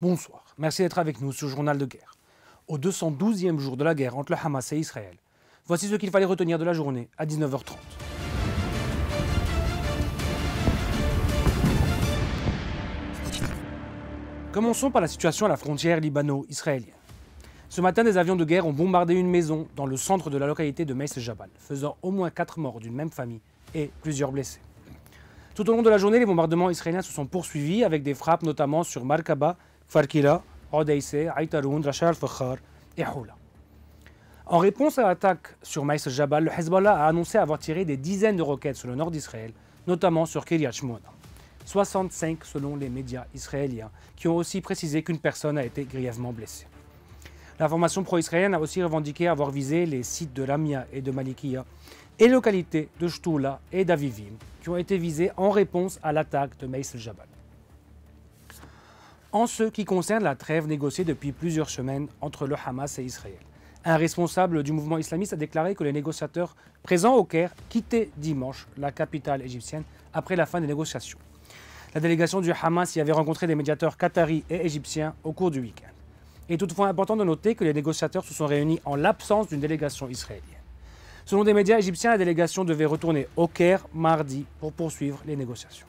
Bonsoir, merci d'être avec nous sur Journal de guerre. Au 212e jour de la guerre entre le Hamas et Israël, voici ce qu'il fallait retenir de la journée à 19h30. Commençons par la situation à la frontière libano-israélienne. Ce matin, des avions de guerre ont bombardé une maison dans le centre de la localité de Meis el-Jabal, faisant au moins 4 morts d'une même famille et plusieurs blessés. Tout au long de la journée, les bombardements israéliens se sont poursuivis avec des frappes notamment sur Markaba, Farkila, Odeissé, Aïtaroun, Rachal al-Fakhar et Houla. En réponse à l'attaque sur Meis el-Jabal, le Hezbollah a annoncé avoir tiré des dizaines de roquettes sur le nord d'Israël, notamment sur Kiryat Shmona. 65 selon les médias israéliens, qui ont aussi précisé qu'une personne a été grièvement blessée. La formation pro-israélienne a aussi revendiqué avoir visé les sites de Lamia et de Malikiya et localités de Shtoula et d'Avivim, qui ont été visés en réponse à l'attaque de Meis el-Jabal. En ce qui concerne la trêve négociée depuis plusieurs semaines entre le Hamas et Israël, un responsable du mouvement islamiste a déclaré que les négociateurs présents au Caire quittaient dimanche la capitale égyptienne après la fin des négociations. La délégation du Hamas y avait rencontré des médiateurs qataris et égyptiens au cours du week-end. Il est toutefois important de noter que les négociateurs se sont réunis en l'absence d'une délégation israélienne. Selon des médias égyptiens, la délégation devait retourner au Caire mardi pour poursuivre les négociations.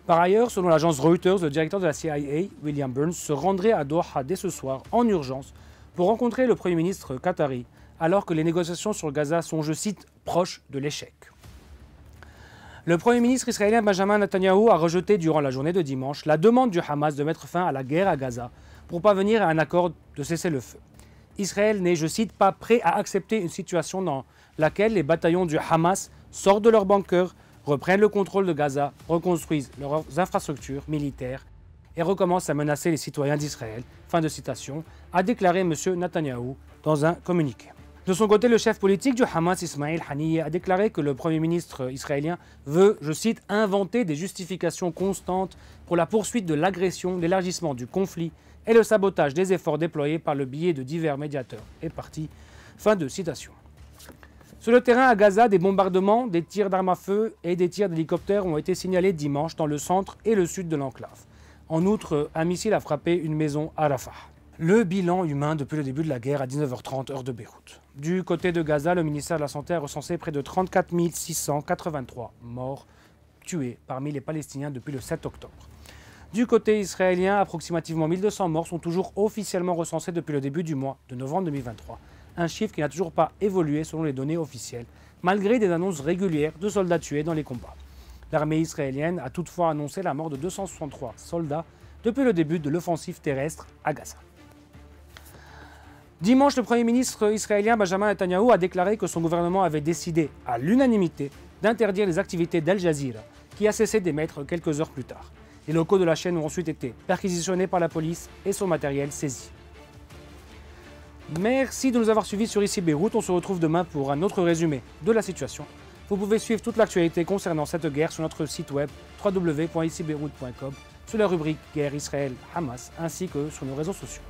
Par ailleurs, selon l'agence Reuters, le directeur de la CIA, William Burns, se rendrait à Doha dès ce soir en urgence pour rencontrer le Premier ministre qatari, alors que les négociations sur Gaza sont, je cite, proches de l'échec. Le Premier ministre israélien Benjamin Netanyahou a rejeté durant la journée de dimanche la demande du Hamas de mettre fin à la guerre à Gaza pour parvenir à un accord de cessez-le-feu. Israël n'est, je cite, pas prêt à accepter une situation dans laquelle les bataillons du Hamas sortent de leurs bunkers, reprennent le contrôle de Gaza, reconstruisent leurs infrastructures militaires et recommencent à menacer les citoyens d'Israël. Fin de citation, a déclaré M. Netanyahou dans un communiqué. De son côté, le chef politique du Hamas, Ismail Haniyeh, a déclaré que le Premier ministre israélien veut, je cite, inventer des justifications constantes pour la poursuite de l'agression, l'élargissement du conflit et le sabotage des efforts déployés par le biais de divers médiateurs et partis. Fin de citation. Sur le terrain à Gaza, des bombardements, des tirs d'armes à feu et des tirs d'hélicoptères ont été signalés dimanche dans le centre et le sud de l'enclave. En outre, un missile a frappé une maison à Rafah. Le bilan humain depuis le début de la guerre à 19h30 heure de Beyrouth. Du côté de Gaza, le ministère de la Santé a recensé près de 34 683 morts tués parmi les Palestiniens depuis le 7 octobre. Du côté israélien, approximativement 1200 morts sont toujours officiellement recensés depuis le début du mois de novembre 2023. Un chiffre qui n'a toujours pas évolué selon les données officielles, malgré des annonces régulières de soldats tués dans les combats. L'armée israélienne a toutefois annoncé la mort de 263 soldats depuis le début de l'offensive terrestre à Gaza. Dimanche, le Premier ministre israélien Benjamin Netanyahou a déclaré que son gouvernement avait décidé, à l'unanimité, d'interdire les activités d'Al Jazeera, qui a cessé d'émettre quelques heures plus tard. Les locaux de la chaîne ont ensuite été perquisitionnés par la police et son matériel saisi. Merci de nous avoir suivis sur Ici Beyrouth. On se retrouve demain pour un autre résumé de la situation. Vous pouvez suivre toute l'actualité concernant cette guerre sur notre site web www.icibeyrouth.com, sous la rubrique Guerre Israël-Hamas, ainsi que sur nos réseaux sociaux.